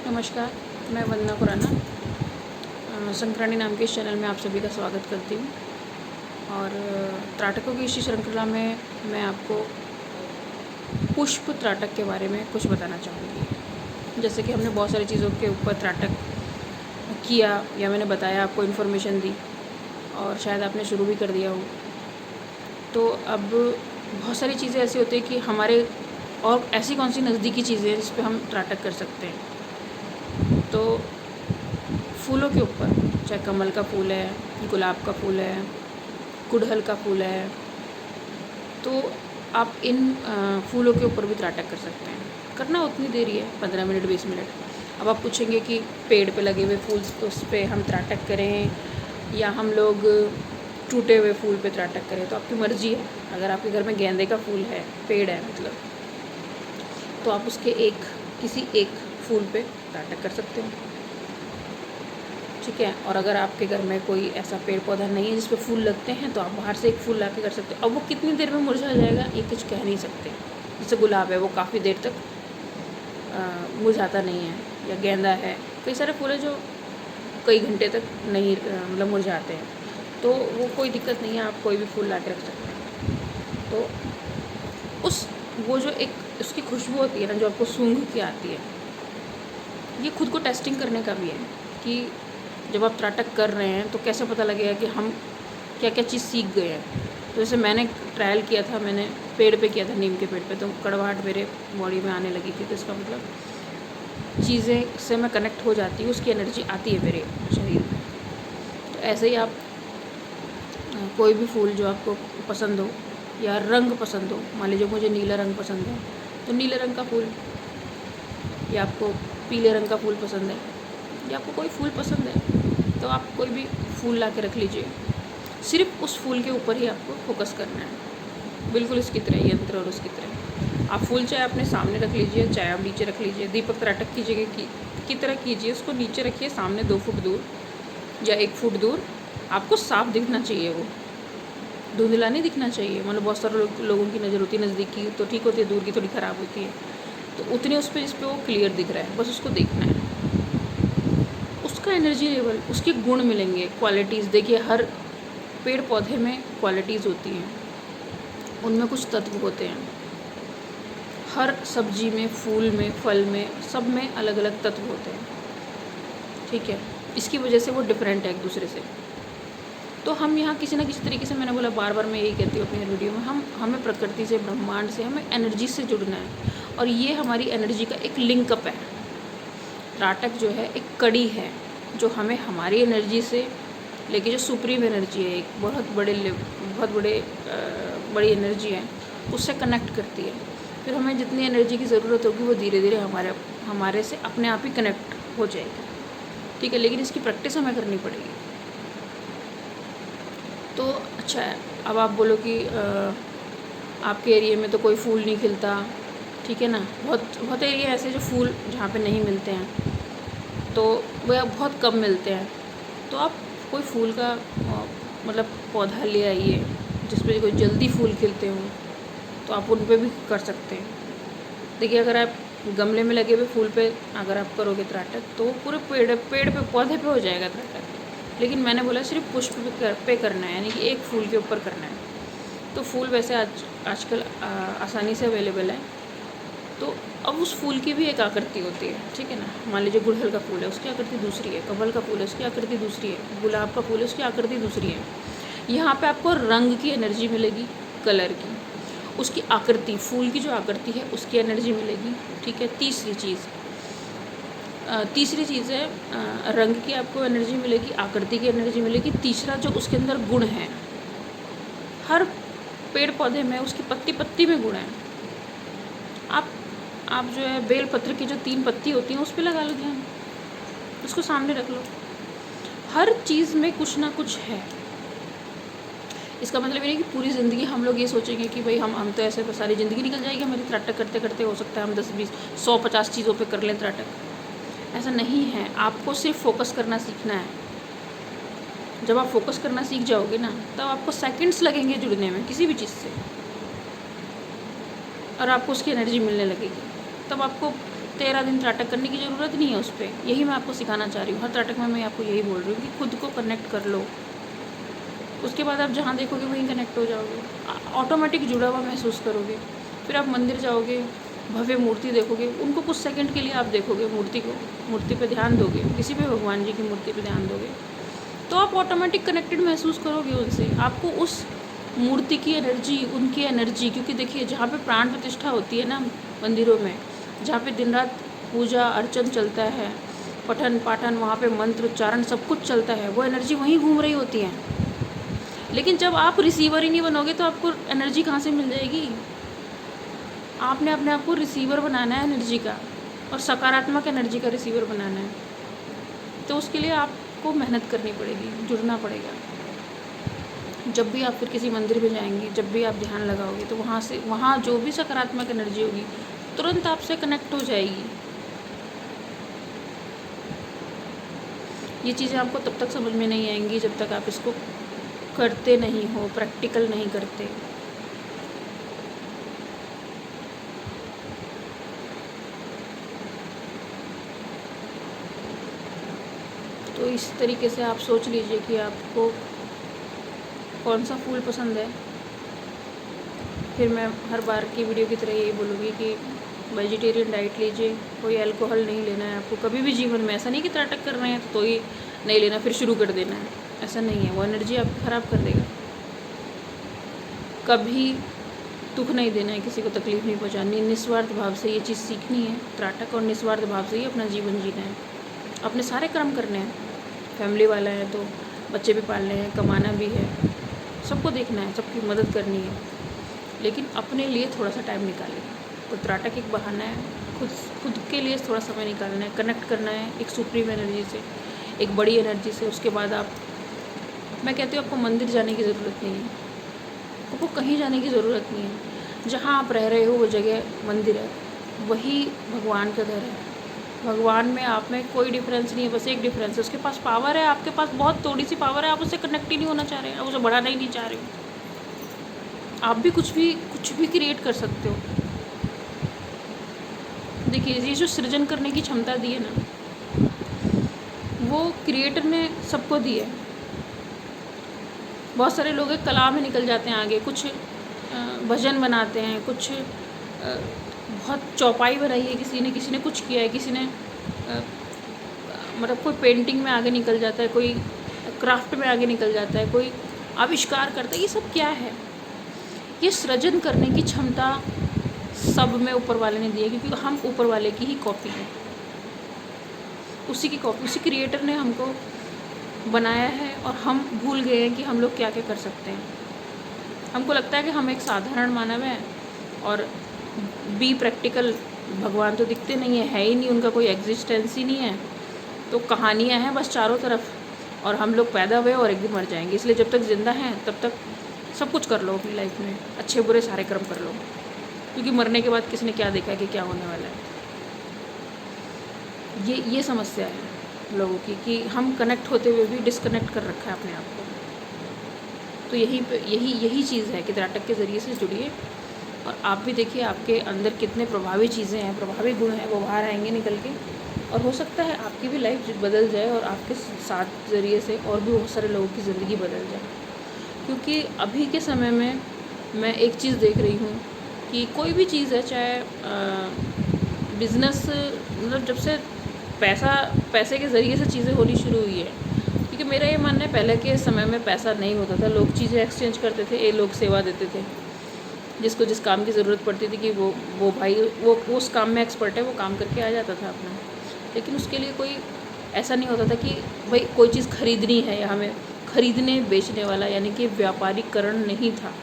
नमस्कार, मैं वंदना खुराना संक्रांति नाम के इस चैनल में आप सभी का स्वागत करती हूँ। और त्राटकों की इसी श्रृंखला में मैं आपको पुष्प त्राटक के बारे में कुछ बताना चाहूँगी। जैसे कि हमने बहुत सारी चीज़ों के ऊपर त्राटक किया या मैंने बताया, आपको इन्फॉर्मेशन दी और शायद आपने शुरू भी कर दिया हो। तो अब बहुत सारी चीज़ें ऐसी होती हैं कि हमारे और ऐसी कौन सी नज़दीकी चीज़ें हैं जिस पे हम त्राटक कर सकते हैं। तो फूलों के ऊपर, चाहे कमल का फूल है, गुलाब का फूल है, गुड़हल का फूल है, तो आप इन फूलों के ऊपर भी त्राटक कर सकते हैं। करना उतनी देर ही है, 15 मिनट 20 मिनट। अब आप पूछेंगे कि पेड़ पे लगे हुए फूल तो उस पर हम त्राटक करें या हम लोग टूटे हुए फूल पे त्राटक करें, तो आपकी मर्ज़ी है। अगर आपके घर में गेंदे का फूल है, पेड़ है मतलब, तो आप उसके किसी एक फूल पे त्राटक कर सकते हैं, ठीक है। और अगर आपके घर में कोई ऐसा पेड़ पौधा नहीं है जिस पे फूल लगते हैं, तो आप बाहर से एक फूल ला के कर सकते हो। अब वो कितनी देर में मुरझा जाएगा ये कुछ कह नहीं सकते। जैसे गुलाब है, वो काफ़ी देर तक मुरझाता नहीं है, या गेंदा है, कई सारे फूल हैं जो कई घंटे तक नहीं मतलब मुरझाते हैं, तो वो कोई दिक्कत नहीं है, आप कोई भी फूल ला के रख सकते हैं। तो वो जो एक उसकी खुशबू होती है ना, जो आपको सूंघ के आती है, ये खुद को टेस्टिंग करने का भी है कि जब आप त्राटक कर रहे हैं तो कैसे पता लगेगा कि हम क्या क्या चीज़ सीख गए हैं। तो जैसे मैंने ट्रायल किया था, मैंने पेड़ पे किया था, नीम के पेड़ पे, तो कड़वाहट मेरे बॉडी में आने लगी थी। तो इसका मतलब चीज़ें से मैं कनेक्ट हो जाती हूँ, उसकी एनर्जी आती है मेरे शरीर में। तो ऐसे ही आप कोई भी फूल जो आपको पसंद हो या रंग पसंद हो, मान लीजिए मुझे नीला रंग पसंद है, तो नीले रंग का फूल, या आपको पीले रंग का फूल पसंद है, या आपको कोई फूल पसंद है, तो आप कोई भी फूल ला के रख लीजिए। सिर्फ उस फूल के ऊपर ही आपको फोकस करना है, बिल्कुल इसकी तरह, यंत्र और उसकी तरह। आप फूल चाहे अपने सामने रख लीजिए, चाहे आप नीचे रख लीजिए। दीपक त्राटक की तरह कीजिए, उसको नीचे रखिए, सामने 2 फुट दूर या 1 फुट दूर। आपको साफ दिखना चाहिए, वो धुंधला नहीं दिखना चाहिए। मतलब बहुत सारे लोगों की नज़र होती है नज़दीकी तो ठीक होती है, दूर की थोड़ी ख़राब होती है। तो उतनी उस पर जिस पे वो क्लियर दिख रहा है, बस उसको देखना है। उसका एनर्जी लेवल, उसके गुण मिलेंगे, क्वालिटीज़। देखिए, हर पेड़ पौधे में क्वालिटीज़ होती हैं, उनमें कुछ तत्व होते हैं। हर सब्जी में, फूल में, फल में, सब में अलग अलग तत्व होते हैं, ठीक है। इसकी वजह से वो डिफरेंट है एक दूसरे से। तो हम यहाँ किसी न किसी तरीके से, मैंने बोला बार बार, मैं यही कहती हूँ अपनी वीडियो में, हमें प्रकृति से, ब्रह्मांड से, हमें एनर्जी से जुड़ना है। और ये हमारी एनर्जी का एक लिंकअप है। त्राटक जो है एक कड़ी है जो हमें हमारी एनर्जी से लेके, जो सुप्रीम एनर्जी है, एक बहुत बड़ी एनर्जी है, उससे कनेक्ट करती है। फिर हमें जितनी एनर्जी की ज़रूरत होगी वो धीरे धीरे हमारे से अपने आप ही कनेक्ट हो जाएगी, ठीक है। लेकिन इसकी प्रैक्टिस हमें करनी पड़ेगी। तो अच्छा है, अब आप बोलो कि आपके एरिया में तो कोई फूल नहीं खिलता, ठीक है ना। बहुत एरिया ऐसे जो फूल जहाँ पे नहीं मिलते हैं, तो वह बहुत कम मिलते हैं। तो आप कोई फूल का मतलब पौधा ले आइए जिस पे कोई जल्दी फूल खिलते हों, तो आप उन पे भी कर सकते हैं। देखिए, अगर आप गमले में लगे हुए फूल पे अगर आप करोगे त्राटक, तो वो पूरे पेड़ पे, पौधे पे हो जाएगा त्राटक। लेकिन मैंने बोला सिर्फ पुष्प पे करना है, यानी कि एक फूल के ऊपर करना है। तो फूल वैसे आजकल आसानी से अवेलेबल है। तो अब उस फूल की भी एक आकृति होती है, ठीक है ना। मान लीजिए गुड़हल का फूल है, उसकी आकृति दूसरी है। कमल का फूल है, उसकी आकृति दूसरी है। गुलाब का फूल है, उसकी आकृति दूसरी है। यहाँ पे आपको रंग की एनर्जी मिलेगी, कलर की, उसकी आकृति, फूल की जो आकृति है उसकी एनर्जी मिलेगी, ठीक है। तीसरी चीज़ है रंग की आपको एनर्जी मिलेगी, आकृति की एनर्जी मिलेगी। तीसरा जो उसके अंदर गुण है, हर पेड़ पौधे में उसकी पत्ती पत्ती में गुण है। आप जो है बेलपत्र की जो 3 पत्ती होती हैं उस पर लगा लो ध्यान, उसको सामने रख लो। हर चीज़ में कुछ ना कुछ है। इसका मतलब ये नहीं कि पूरी ज़िंदगी हम लोग ये सोचेंगे कि भाई हम तो ऐसे सारी ज़िंदगी निकल जाएगी हमारी त्राटक करते करते, हो सकता है हम 10 20 100 50 चीज़ों पे कर लें त्राटक। ऐसा नहीं है। आपको सिर्फ फोकस करना सीखना है। जब आप फोकस करना सीख जाओगे ना, तब आपको सेकंड्स लगेंगे जुड़ने में किसी भी चीज़ से, और आपको उसकी एनर्जी मिलने लगेगी। तब आपको 13 दिन त्राटक करने की ज़रूरत नहीं है उस पर। यही मैं आपको सिखाना चाह रही हूँ। हर त्राटक में मैं आपको यही बोल रही हूँ कि खुद को कनेक्ट कर लो। उसके बाद आप जहाँ देखोगे वहीं कनेक्ट हो जाओगे, ऑटोमेटिक जुड़ा हुआ महसूस करोगे। फिर आप मंदिर जाओगे, भव्य मूर्ति देखोगे, उनको कुछ सेकंड के लिए आप देखोगे, मूर्ति पे ध्यान दोगे, किसी भी भगवान जी की मूर्ति पे ध्यान दोगे, तो आप ऑटोमेटिक कनेक्टेड महसूस करोगे उनसे। आपको उस मूर्ति की एनर्जी, उनकी एनर्जी, क्योंकि देखिए जहाँ पे प्राण प्रतिष्ठा होती है ना मंदिरों में, जहाँ पे दिन रात पूजा अर्चन चलता है, पठन पाठन, वहाँ पे मंत्र उच्चारण सब कुछ चलता है, वो एनर्जी वहीं घूम रही होती है। लेकिन जब आप रिसीवर ही नहीं बनोगे तो आपको एनर्जी कहाँ से मिल जाएगी? आपने अपने आप को रिसीवर बनाना है एनर्जी का, और सकारात्मक एनर्जी का रिसीवर बनाना है। तो उसके लिए आपको मेहनत करनी पड़ेगी, जुड़ना पड़ेगा। जब भी आप फिर किसी मंदिर में जाएंगे, जब भी आप ध्यान लगाओगे, तो वहाँ जो भी सकारात्मक एनर्जी होगी तुरंत आपसे कनेक्ट हो जाएगी। ये चीज़ें आपको तब तक समझ में नहीं आएंगी जब तक आप इसको करते नहीं हो, प्रैक्टिकल नहीं करते। तो इस तरीके से आप सोच लीजिए कि आपको कौन सा फूल पसंद है। फिर मैं हर बार की वीडियो की तरह यही बोलूँगी कि वेजिटेरियन डाइट लीजिए, कोई अल्कोहल नहीं लेना है आपको कभी भी जीवन में। ऐसा नहीं कि त्राटक कर रहे हैं तो ही नहीं लेना, फिर शुरू कर देना है, ऐसा नहीं है। वो एनर्जी आपकी ख़राब कर देगा। कभी दुख नहीं देना है, किसी को तकलीफ़ नहीं पहुंचानी, निस्वार्थ भाव से ये चीज़ सीखनी है। त्राटक और निस्वार्थ भाव से ही अपना जीवन जीना है। अपने सारे कर्म करने हैं, फैमिली वाला है तो बच्चे भी पालने हैं, कमाना भी है, सबको देखना है, सबकी मदद करनी है, लेकिन अपने लिए थोड़ा सा टाइम निकालें। तो त्राटक एक बहाना है, खुद के लिए थोड़ा समय निकालना है, कनेक्ट करना है एक सुप्रीम एनर्जी से, एक बड़ी एनर्जी से। उसके बाद मैं कहती हूँ आपको मंदिर जाने की ज़रूरत नहीं है, आपको कहीं जाने की ज़रूरत नहीं है। जहाँ आप रह रहे हो वो जगह मंदिर है, वही भगवान का घर है। भगवान में आप में कोई डिफरेंस नहीं है, बस एक डिफरेंस है, उसके पास पावर है, आपके पास बहुत थोड़ी सी पावर है, आप उससे कनेक्ट ही नहीं होना चाह रहे हैं, आप उसे बढ़ाना ही नहीं चाह रहे हो। आप भी कुछ भी क्रिएट कर सकते हो। देखिए ये जो सृजन करने की क्षमता दी है ना, वो क्रिएटर ने सबको दी है। बहुत सारे लोग कला में निकल जाते हैं आगे, कुछ भजन बनाते हैं, कुछ बहुत चौपाई बनाई है किसी ने कुछ किया है, किसी ने मतलब कोई पेंटिंग में आगे निकल जाता है, कोई क्राफ्ट में आगे निकल जाता है, कोई आविष्कार करता है। ये सब क्या है? ये सृजन करने की क्षमता सब में ऊपर वाले ने दी है, क्योंकि हम ऊपर वाले की ही कॉपी हैं, उसी की कॉपी, उसी क्रिएटर ने हमको बनाया है। और हम भूल गए हैं कि हम लोग क्या क्या कर सकते हैं। हमको लगता है कि हम एक साधारण मानव हैं और बी प्रैक्टिकल, भगवान तो दिखते नहीं है ही नहीं, उनका कोई एग्जिस्टेंस ही नहीं है, तो कहानियाँ हैं बस चारों तरफ, और हम लोग पैदा हुए और एक दिन मर जाएंगे। इसलिए जब तक ज़िंदा हैं तब तक सब कुछ कर लो अपनी लाइफ में, अच्छे बुरे सारे कर्म कर लो, क्योंकि मरने के बाद किसी ने क्या देखा कि क्या होने वाला है। ये समस्या है लोगों की कि हम कनेक्ट होते हुए भी डिस्कनेक्ट कर रखा है अपने आप को। तो यही चीज़ है कि त्राटक के ज़रिए से जुड़िए, और आप भी देखिए आपके अंदर कितने प्रभावी चीज़ें हैं, प्रभावी गुण हैं, वो बाहर आएंगे निकल के, और हो सकता है आपकी भी लाइफ बदल जाए और आपके साथ ज़रिए से और भी बहुत सारे लोगों की ज़िंदगी बदल जाए। क्योंकि अभी के समय में मैं एक चीज़ देख रही हूँ कि कोई भी चीज़ है, चाहे बिज़नेस, मतलब जब से पैसे के ज़रिए से चीज़ें होनी शुरू हुई है, क्योंकि मेरा ये मानना है पहले के समय में पैसा नहीं होता था, लोग चीज़ें एक्सचेंज करते थे, ये लोग सेवा देते थे, जिसको जिस काम की ज़रूरत पड़ती थी कि वो भाई वो उस काम में एक्सपर्ट है, वो काम करके आ जाता था अपना। लेकिन उसके लिए कोई ऐसा नहीं होता था कि भाई कोई चीज़ खरीदनी है या हमें खरीदने बेचने वाला, यानी कि व्यापारीकरण नहीं था।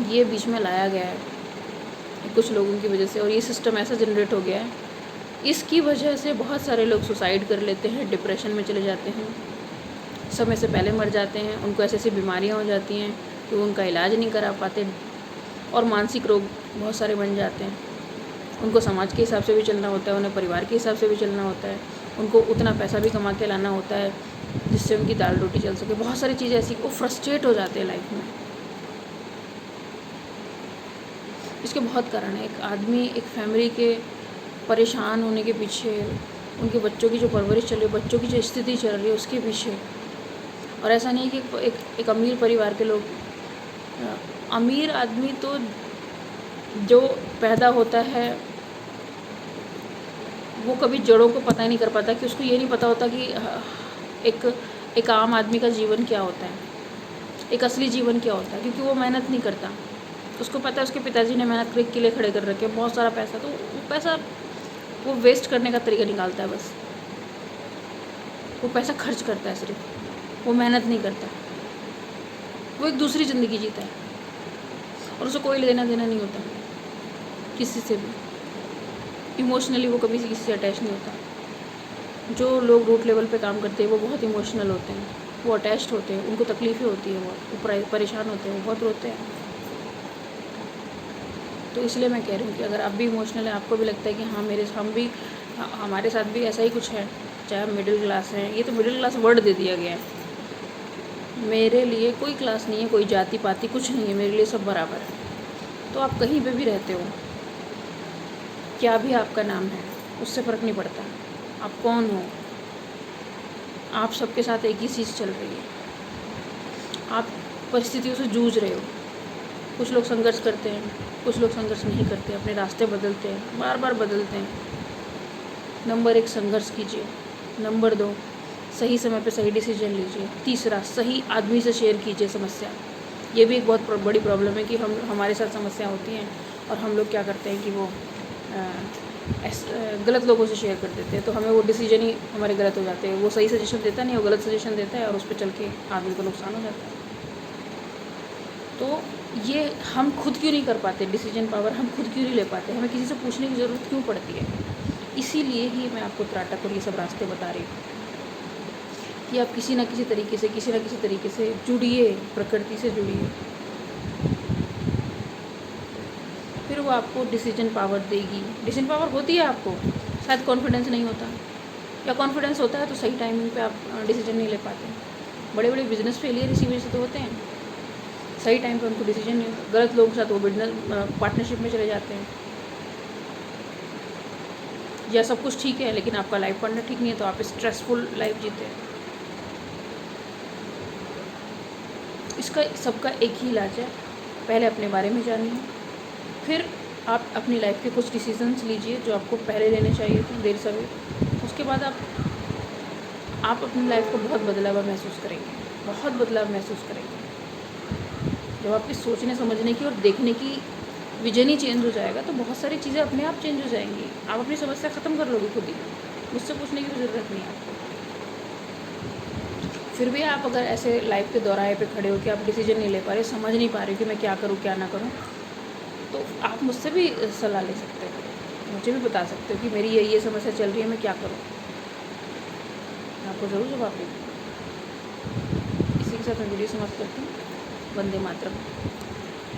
ये बीच में लाया गया है कुछ लोगों की वजह से, और ये सिस्टम ऐसा जनरेट हो गया है, इसकी वजह से बहुत सारे लोग सुसाइड कर लेते हैं, डिप्रेशन में चले जाते हैं, समय से पहले मर जाते हैं, उनको ऐसी ऐसी बीमारियाँ हो जाती हैं कि उनका इलाज नहीं करा पाते, और मानसिक रोग बहुत सारे बन जाते हैं। उनको समाज के हिसाब से भी चलना होता है, उन्हें परिवार के हिसाब से भी चलना होता है, उनको उतना पैसा भी कमा के लाना होता है जिससे उनकी दाल रोटी चल सके। बहुत सारी चीज़ें ऐसी, वो फ्रस्ट्रेट हो जाते हैं लाइफ में। इसके बहुत कारण है। एक आदमी एक फैमिली के परेशान होने के पीछे, उनके बच्चों की जो परवरिश चल रही है, बच्चों की जो स्थिति चल रही है उसके पीछे। और ऐसा नहीं है कि एक अमीर परिवार के लोग, अमीर आदमी तो जो पैदा होता है वो कभी जड़ों को पता ही नहीं कर पाता, कि उसको ये नहीं पता होता कि एक आम आदमी का जीवन क्या होता है, एक असली जीवन क्या होता है, क्योंकि वो मेहनत नहीं करता। उसको पता है उसके पिताजी ने मेहनत करके किले खड़े कर रखे, बहुत सारा पैसा, तो वो पैसा वो वेस्ट करने का तरीका निकालता है बस। वो पैसा खर्च करता है सिर्फ, वो मेहनत नहीं करता। वो एक दूसरी ज़िंदगी जीता है और उसे कोई लेना देना नहीं होता किसी से भी। इमोशनली वो कभी किसी से अटैच नहीं होता। जो लोग रूट लेवल पे काम करते हैं वो बहुत इमोशनल होते हैं, वो अटैच्ड होते हैं, उनको तकलीफ़ें होती है, वो परेशान होते हैं, वो बहुत रोते हैं। तो इसलिए मैं कह रही हूँ कि अगर आप भी इमोशनल हैं, आपको भी लगता है कि हाँ हमारे साथ भी ऐसा ही कुछ है, चाहे हम मिडिल क्लास हैं, ये तो मिडिल क्लास वर्ड दे दिया गया है। मेरे लिए कोई क्लास नहीं है, कोई जाति पाति कुछ नहीं है, मेरे लिए सब बराबर है। तो आप कहीं पे भी रहते हो, क्या भी आपका नाम है, उससे फ़र्क नहीं पड़ता आप कौन हो। आप सबके साथ एक ही चीज़ चल रही है, आप परिस्थितियों से जूझ रहे हो। कुछ लोग संघर्ष करते हैं, कुछ लोग संघर्ष नहीं करते, अपने रास्ते बदलते हैं, बार बार बदलते हैं। नंबर 1 संघर्ष कीजिए। नंबर 2 सही समय पे सही डिसीजन लीजिए। तीसरा सही आदमी से शेयर कीजिए समस्या। ये भी एक बहुत बड़ी प्रॉब्लम है कि हमारे साथ समस्या होती हैं और हम लोग क्या करते हैं कि वो गलत लोगों से शेयर कर देते हैं, तो हमें वो डिसीजन ही हमारे गलत हो जाते हैं। वो सही सजेशन देता नहीं, वो गलत सजेशन देता है और उस पर चल के आदमी को नुकसान हो जाता है। तो ये हम खुद क्यों नहीं कर पाते, डिसीजन पावर हम खुद क्यों नहीं ले पाते, हमें किसी से पूछने की ज़रूरत क्यों पड़ती है। इसीलिए ही मैं आपको त्राटक और ये सब रास्ते बता रही हूँ कि आप किसी न किसी तरीके से जुड़िए, प्रकृति से जुड़िए, फिर वो आपको डिसीजन पावर देगी। डिसीजन पावर होती है आपको, शायद कॉन्फिडेंस नहीं होता, या कॉन्फिडेंस होता है तो सही टाइमिंग पे आप डिसीजन नहीं ले पाते। बड़े बड़े बिजनेस फेलियर इसी वजह से तो होते हैं, सही टाइम पे उनको डिसीजन नहीं होता। गलत लोगों के साथ वो बिजनेस पार्टनरशिप में चले जाते हैं, या सब कुछ ठीक है लेकिन आपका लाइफ पार्टनर ठीक नहीं है, तो आप स्ट्रेसफुल लाइफ जीते हैं। इसका सबका एक ही इलाज है, पहले अपने बारे में जानिए, फिर आप अपनी लाइफ के कुछ डिसीजंस लीजिए जो आपको पहले लेने चाहिए थे देर सवेर। उसके बाद आप अपनी लाइफ को बहुत बदलाव महसूस करेंगे, बहुत बदलाव महसूस करेंगे। जब आपकी सोचने समझने की और देखने की विजन ही चेंज हो जाएगा तो बहुत सारी चीज़ें अपने आप चेंज हो जाएंगी। आप अपनी समस्या ख़त्म कर लोगे खुद ही, मुझसे पूछने की भी ज़रूरत नहीं है आपको। फिर भी आप अगर ऐसे लाइफ के दौराहे पे खड़े हो कि आप डिसीजन नहीं ले पा रहे, समझ नहीं पा रहे कि मैं क्या करूँ क्या ना करूँ, तो आप मुझसे भी सलाह ले सकते हो, मुझे भी बता सकते हो कि मेरी ये समस्या चल रही है, मैं क्या करूँ। मैं आपको ज़रूर जवाब दूँगी। इसी के साथ मैं वीडियो समाप्त करती हूँ। वंदे मातरम।